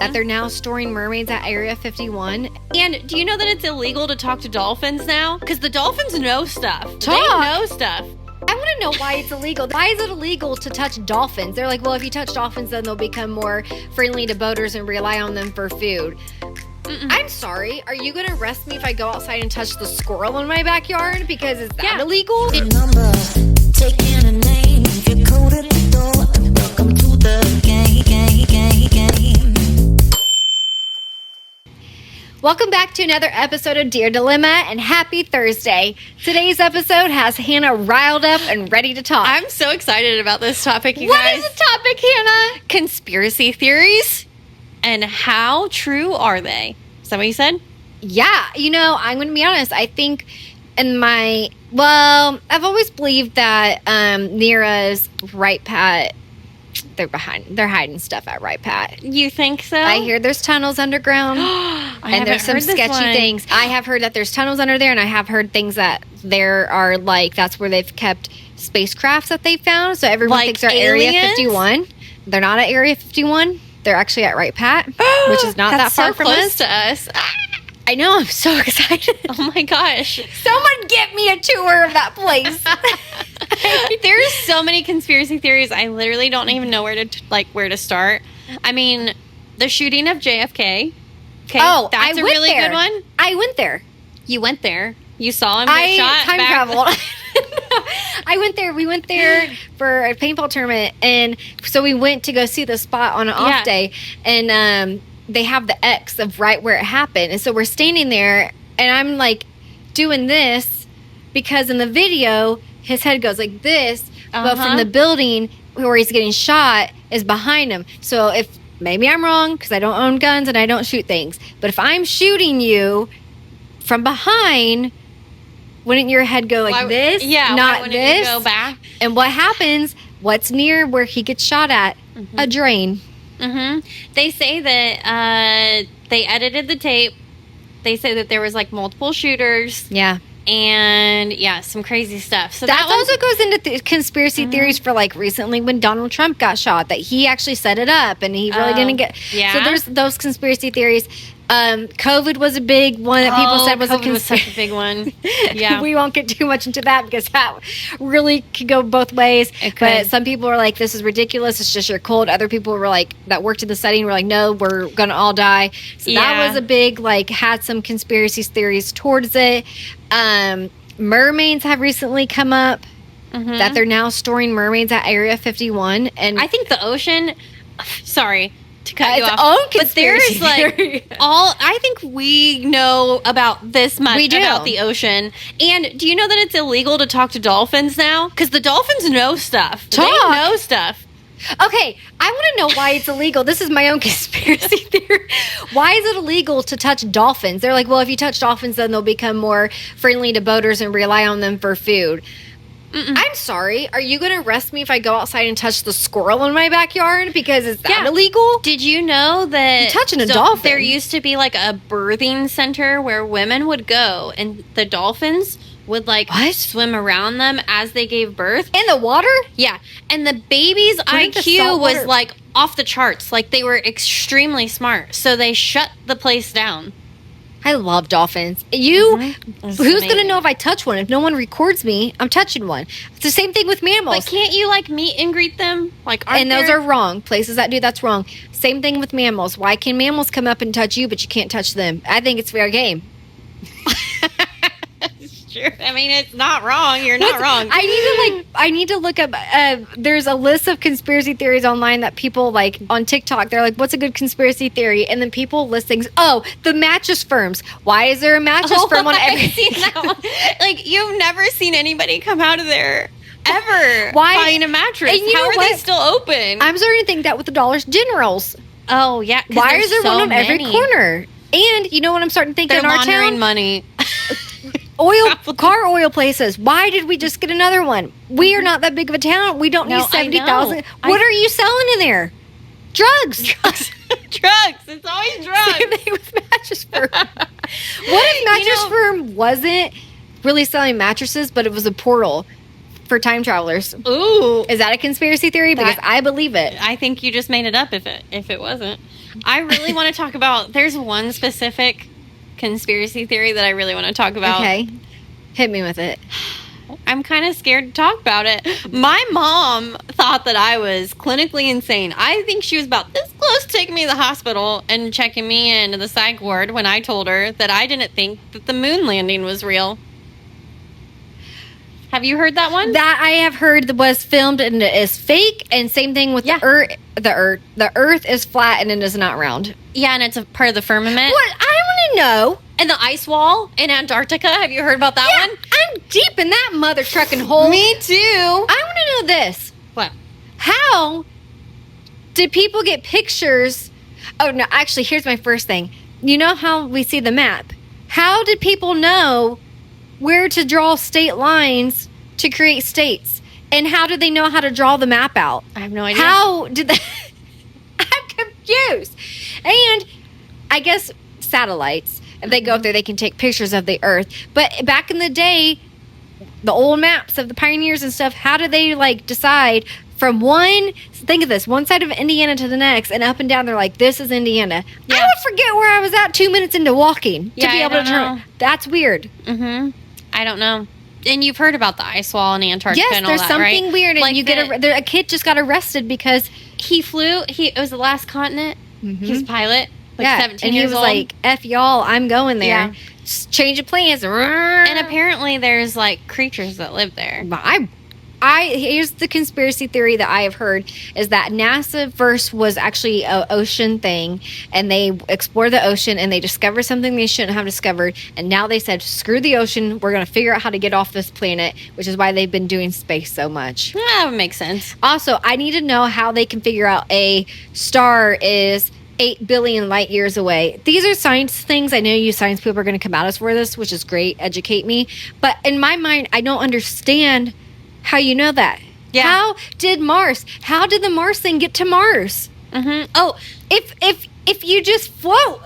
that they're now storing mermaids at Area 51. And do you know that it's illegal to talk to dolphins now? Because the dolphins know stuff. They know stuff. I want to know why it's illegal. Why is it illegal to touch dolphins? They're like, well, if you touch dolphins, then they'll become more friendly to boaters and rely on them for food. I'm sorry. Are you going to arrest me if I go outside and touch the squirrel in my backyard? Because is that illegal? Number, taking a name. If you're cold at the door, welcome to the game. Welcome back to another episode of Dear Dilemma, and happy Thursday. Today's episode has Hannah riled up and ready to talk. I'm so excited about this topic, you What guys. is the topic, Hannah? Conspiracy theories, and how true are they? Is that what you said? Yeah, I'm going to be honest. I think I've always believed that Nira's Right Pat, they're hiding stuff at Right Pat. You think so? I hear there's tunnels underground, and there's some sketchy things. I have heard that there's tunnels under there, and I have heard things that there are, like, that's where they've kept spacecrafts that they found. So everyone Like thinks they're aliens? Area 51. They're not at Area 51. They're actually at Right Pat, which is not that far so from close us. to us. I know. I'm so excited. Oh my gosh. Someone get me a tour of that place. There's so many conspiracy theories. I literally don't even know where to start. I mean, the shooting of JFK. Okay, that's I a went really there. good one. I went there. You went there. You saw him get shot. Time traveled. I went there. We went there for a paintball tournament, and so we went to go see the spot on an off day, and they have the X of right where it happened, and so we're standing there, and I'm like doing this because in the video his head goes like this, but from the building where he's getting shot is behind him. So if maybe I'm wrong because I don't own guns and I don't shoot things, but if I'm shooting you from behind, wouldn't your head go like this? Yeah, not why wouldn't this. it go back? And what happens? What's near where he gets shot at? A drain. They say that they edited the tape. They say that there was like multiple shooters. Yeah. And some crazy stuff. So that also goes into conspiracy theories for like recently when Donald Trump got shot, that he actually set it up and he really didn't get. Yeah. So there's those conspiracy theories. COVID was a big one that people said was COVID was such a big one. Yeah. We won't get too much into that because that really could go both ways. But some people are like, this is ridiculous. It's just your cold. Other people were like, that worked in the setting were like, no, we're going to all die. So that was a big, like, had some conspiracy theories towards it. Mermaids have recently come up that they're now storing mermaids at Area 51. And I think the ocean, sorry to cut you its off, own but there's conspiracy theory. I think we know about this much We do. about the ocean. And do you know that it's illegal to talk to dolphins now? Because the dolphins know stuff. They know stuff. Okay, I want to know why it's illegal. This is my own conspiracy theory. Why is it illegal to touch dolphins? They're like, well, if you touch dolphins, then they'll become more friendly to boaters and rely on them for food. I'm sorry. Are you going to arrest me if I go outside and touch the squirrel in my backyard? Because is that illegal? Did you know that You're touching a dolphin. There used to be like a birthing center where women would go and the dolphins would swim around them as they gave birth. In the water? Yeah. And the baby's IQ was like off the charts. Like they were extremely smart. So they shut the place down. I love dolphins. Who's amazing. going to know if I touch one? If no one records me, I'm touching one. It's the same thing with mammals. Like, can't you meet and greet them? And those are wrong. Places that do that's wrong. Same thing with mammals. Why can mammals come up and touch you, but you can't touch them? I think it's fair game. Sure. I mean, it's not wrong. You're not wrong. I need to look up. There's a list of conspiracy theories online that people like on TikTok. They're like, "What's a good conspiracy theory?" And then people list things. Oh, the mattress firms. Why is there a mattress firm on every? I've seen that one. Like you've never seen anybody come out of there ever. Why buying a mattress? And you How know are what? they still open? I'm starting to think that with the Dollar Generals. Oh yeah. Why is there one on every corner? And you know what I'm starting to think They're in our laundering town? money. Car oil places. Why did we just get another one? We are not that big of a town. We don't need 70,000. What are you selling in there? Drugs. Drugs. It's always drugs. Same thing with Mattress Firm. What if Mattress Firm wasn't really selling mattresses, but it was a portal for time travelers? Ooh. Is that a conspiracy theory? Because I believe it. I think you just made it up if it wasn't. I really want to talk about, there's one specific conspiracy theory that I really want to talk about. Okay. Hit me with it. I'm kind of scared to talk about it. My mom thought that I was clinically insane. I think she was about this close to taking me to the hospital and checking me into the psych ward when I told her that I didn't think that the moon landing was real. Have you heard that one? That I have heard was filmed and it is fake. And same thing with the Earth. The Earth is flat and it is not round. Yeah, and it's a part of the firmament. What? I want to know. And the ice wall in Antarctica. Have you heard about that one? I'm deep in that mother trucking hole. Me too. I want to know this. What? How did people get pictures? Oh, no, actually, here's my first thing. You know how we see the map? How did people know where to draw state lines to create states? And how did they know how to draw the map out? I have no idea. How did they? I'm confused. And I guess satellites, if they go up there, they can take pictures of the Earth. But back in the day, the old maps of the pioneers and stuff, how did they like decide from think of this, one side of Indiana to the next and up and down? They're like, this is Indiana. Yeah. I would forget where I was at 2 minutes into walking to Yeah, be I able to don't turn. know. That's weird. Mm-hmm. I don't know. And you've heard about the ice wall in Antarctica Yes, and all there's that, something right? weird. And Like you a kid just got arrested because he flew. It was the last continent. He was a pilot. Like 17 and he years was old. like, F y'all, I'm going there. Yeah. Just change of plans. And apparently there's like creatures that live there. Here's the conspiracy theory that I have heard is that NASA first was actually an ocean thing, and they explored the ocean and they discovered something they shouldn't have discovered, and now they said, screw the ocean, we're going to figure out how to get off this planet, which is why they've been doing space so much. That would make sense. Also, I need to know how they can figure out a star is 8 billion light years away. These are science things. I know you science people are going to come at us for this, which is great. Educate me. But in my mind, I don't understand how you know that. Yeah. How did the Mars thing get to Mars? Mm-hmm. Oh, If you just float.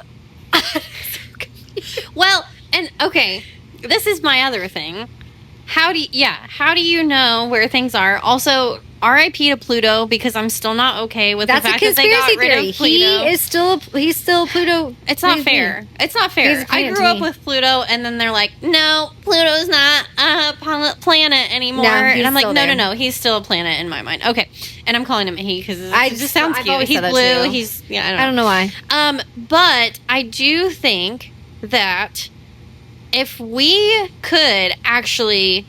well, and okay, this is my other thing. How do you know where things are? Also, R.I.P. to Pluto, because I'm still not okay with That's the a fact that they got conspiracy rid theory. of Pluto. He's still Pluto. It's not fair. It's not He's fair. a I planet grew to up me. with Pluto, and then they're like, no, Pluto's not a planet anymore. No, and he's I'm like, still no, there. no, he's still a planet in my mind. Okay. And I'm calling him he because it I just sounds I've cute. always He's said that blue. too. He's, I don't know why. But I do think that if we could actually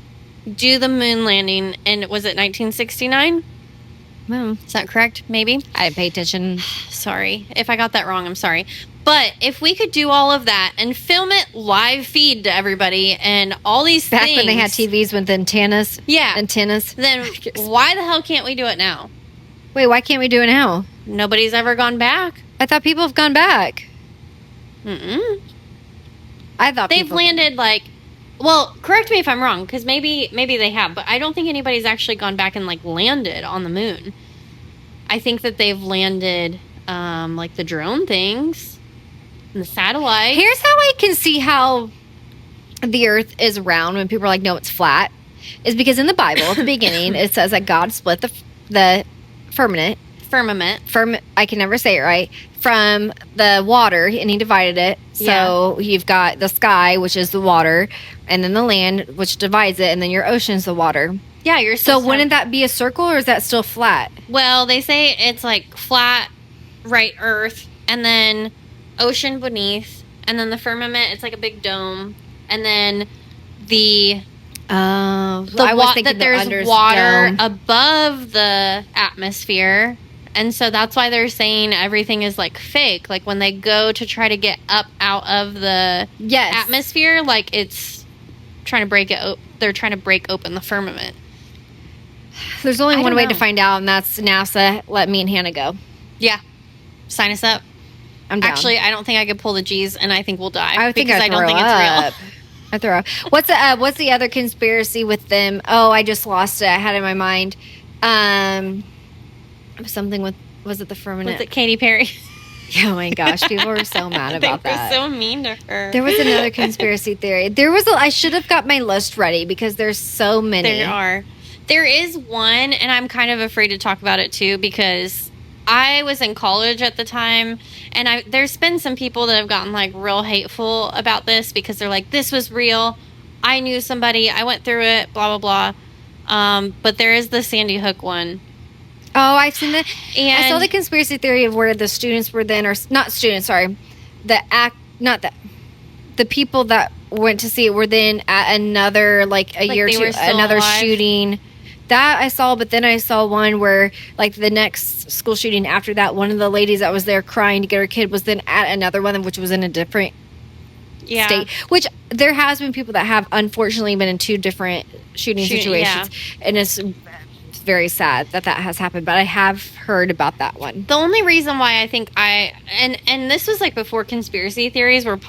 do the moon landing in, was it 1969? Well, Is that correct? Maybe? I pay attention. Sorry. If I got that wrong, I'm sorry. But if we could do all of that and film it live feed to everybody and all these Back things. when they had TVs with antennas. Yeah. Antennas. Then why the hell can't we do it now? Wait, why can't we do it now? Nobody's ever gone back. I thought people have gone back. Mm-mm. I thought They've people- landed like, well, correct me if I'm wrong, because maybe they have, but I don't think anybody's actually gone back and like landed on the moon. I think that they've landed like the drone things and the satellite. Here's how I can see how the Earth is round when people are like, no, it's flat. Is because in the Bible at the beginning it says that God split the firmament. I can never say it right. From the water, and he divided it. So you've got the sky, which is the water, and then the land, which divides it, and then your ocean's the water. Yeah, you're So wouldn't that be a circle, or is that still flat? Well, they say it's like flat, right, Earth, and then ocean beneath, and then the firmament, it's like a big dome, and then that there's water dome. above the atmosphere. And so that's why they're saying everything is like fake. Like when they go to try to get up out of the atmosphere, like it's trying to break it. They're trying to break open the firmament. There's only I one don't way know. to find out, and that's NASA. Let me and Hannah go. Yeah, sign us up. I'm down. Actually, I don't think I could pull the G's, and I think we'll die. I think because I don't think it's real. I throw up. What's the other conspiracy with them? Oh, I just lost it. I had it in my mind. Something with, was it the firmament? Was it Katy Perry? Oh my gosh, people were so mad about They were that. so mean to her. There was another conspiracy theory. I should have got my list ready because there's so many. There are. There is one, and I'm kind of afraid to talk about it too because I was in college at the time, and there's been some people that have gotten like real hateful about this because they're like, this was real. I knew somebody. I went through it, blah, blah, blah. But there is the Sandy Hook one. Oh, I've seen that. And I saw the conspiracy theory of where the students were then, or not students, sorry. The people that went to see it were then at another, like a year or two, another shooting. That I saw, but then I saw one where, like, the next school shooting after that, one of the ladies that was there crying to get her kid was then at another one, which was in a different state. Which there has been people that have, unfortunately, been in two different shooting situations. Yeah. And it's very sad that has happened, but I have heard about that one. The only reason why I think and this was like before conspiracy theories were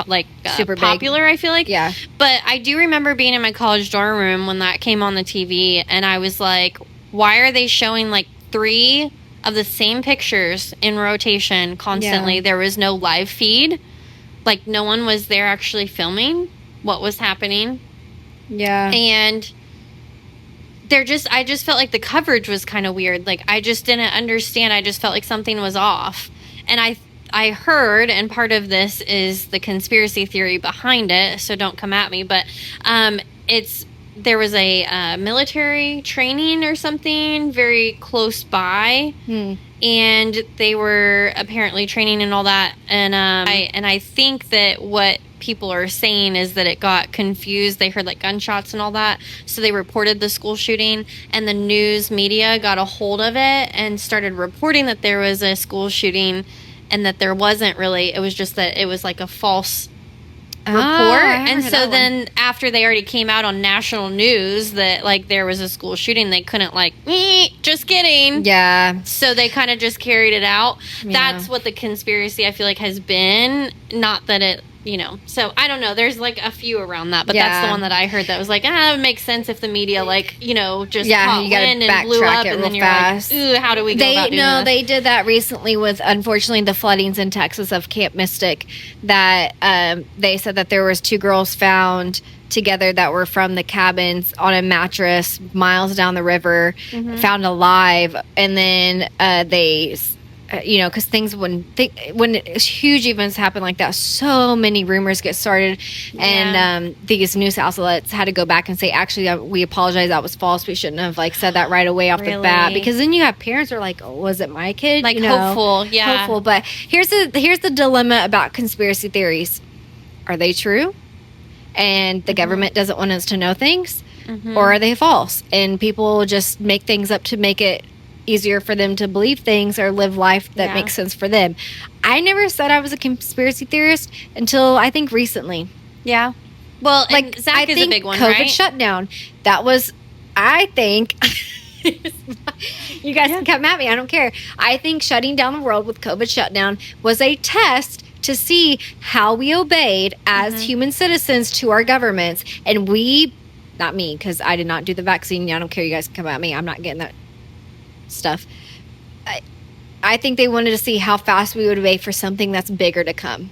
super popular, I feel like. Yeah. But I do remember being in my college dorm room when that came on the TV, and I was like, why are they showing like 3 of the same pictures in rotation constantly? Yeah. There was no live feed. Like, no one was there actually filming what was happening. Yeah. And I just felt like the coverage was kind of weird. Like, I just didn't understand. I just felt like something was off. And I heard, and part of this is the conspiracy theory behind it, so don't come at me, but there was a military training or something very close by, and they were apparently training and all that. And I think that what people are saying is that it got confused. They heard like gunshots and all that, so they reported the school shooting, and the news media got a hold of it and started reporting that there was a school shooting, and that there wasn't really. It was just that it was like a false report. And so then after they already came out on national news that like there was a school shooting, they couldn't like, just kidding. Yeah. So they kind of just carried it out. Yeah. That's what the conspiracy I feel like has been. Not that it, so I don't know. There's like a few around that, but that's the one that I heard that was like, it makes sense if the media just caught wind and blew up, and then you're fast. Like, ooh, how do we go about doing this? They did that recently with, unfortunately, the floodings in Texas of Camp Mystic, that they said that there was 2 girls found together that were from the cabins on a mattress miles down the river, found alive, and then they because things when huge events happen like that, so many rumors get started, and these news outlets had to go back and say, actually, we apologize, that was false. We shouldn't have said that right away off the bat, because then you have parents who are like, oh, was it my kid? Like, hopeful. But here's the dilemma about conspiracy theories: are they true, and the government doesn't want us to know things, or are they false, and people just make things up to make it easier for them to believe things or live life that makes sense for them? I never said I was a conspiracy theorist until I think recently. Yeah. Well, like, Zach is a big one, COVID right? shutdown. That was, I think, you guys can come at me, I don't care. I think shutting down the world with COVID shutdown was a test to see how we obeyed as human citizens to our governments. And not me, because I did not do the vaccine. I don't care. You guys can come at me. I'm not getting that stuff. I think they wanted to see how fast we would obey for something that's bigger to come.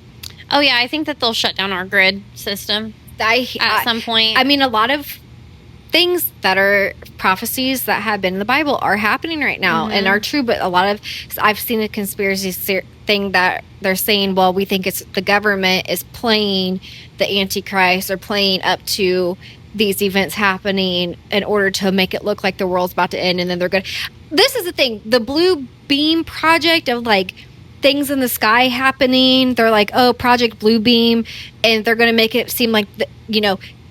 Oh yeah, I think that they'll shut down our grid system at some point. I mean, a lot of things that are prophecies that have been in the Bible are happening right now and are true, but I've seen a conspiracy thing that they're saying, well, we think it's the government is playing the Antichrist or playing up to these events happening in order to make it look like the world's about to end, and then they're good. This is the thing, the Blue Beam project of like things in the sky happening. They're like, oh, Project Blue Beam, and they're going to make it seem like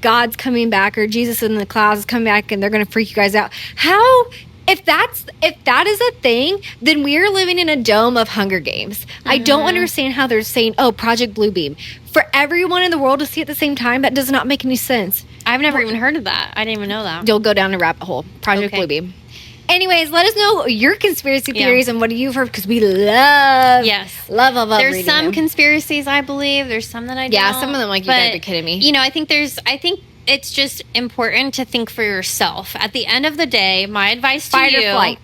God's coming back, or Jesus in the clouds is coming back, and they're going to freak you guys out. How? If that is a thing, then we are living in a dome of Hunger Games. I don't understand how they're saying, oh, Project Blue Beam, for everyone in the world to see at the same time. That does not make any sense. I've never even heard of that. I didn't even know that. You'll go down a rabbit hole. Project Blue Beam. Anyways, let us know your conspiracy theories and what you've heard, because we love love There's some conspiracies I believe. There's some that I don't. Yeah, some of them like, you gotta be kidding me. I think it's just important to think for yourself. At the end of the day, my advice to you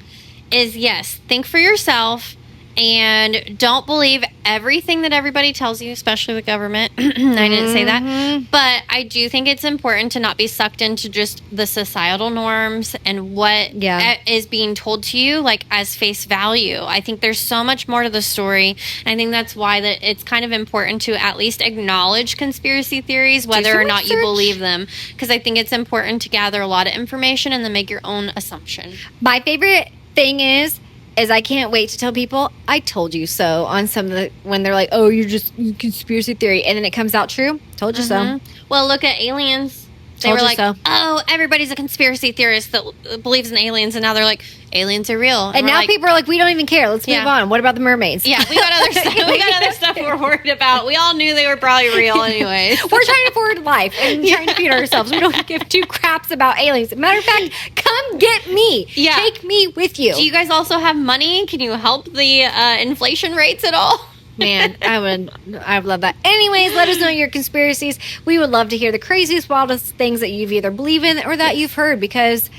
is, yes, think for yourself And don't believe everything that everybody tells you, especially the government. I didn't say that. But I do think it's important to not be sucked into just the societal norms and what is being told to you, like, as face value. I think there's so much more to the story. And I think that's why that it's kind of important to at least acknowledge conspiracy theories, whether or not you believe them. Because I think it's important to gather a lot of information and then make your own assumption. My favorite thing is I can't wait to tell people I told you so on some of the, when they're like, oh, you're just conspiracy theory, and then it comes out true. Told you so. Well, look at aliens. They were like, oh, everybody's a conspiracy theorist that believes in aliens, and now they're like, aliens are real. And now like, people are like, we don't even care. Let's move on. What about the mermaids? Yeah, we got other stuff. We got other stuff we're worried about. We all knew they were probably real anyways. We're trying to forward life and trying to feed ourselves. We don't give two craps about aliens. Matter of fact, come get me. Yeah. Take me with you. Do you guys also have money? Can you help the inflation rates at all? Man, I would love that. Anyways, let us know your conspiracies. We would love to hear the craziest, wildest things that you've either believed in or that you've heard, because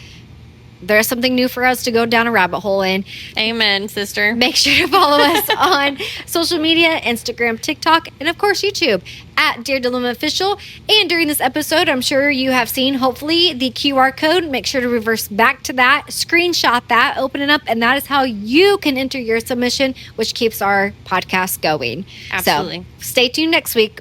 there's something new for us to go down a rabbit hole in. Amen, sister. Make sure to follow us on social media, Instagram, TikTok, and of course YouTube at Dear Dilemma Official. And during this episode, I'm sure you have seen, hopefully, the QR code. Make sure to reverse back to that, screenshot that, open it up, and that is how you can enter your submission, which keeps our podcast going. Absolutely. So stay tuned next week.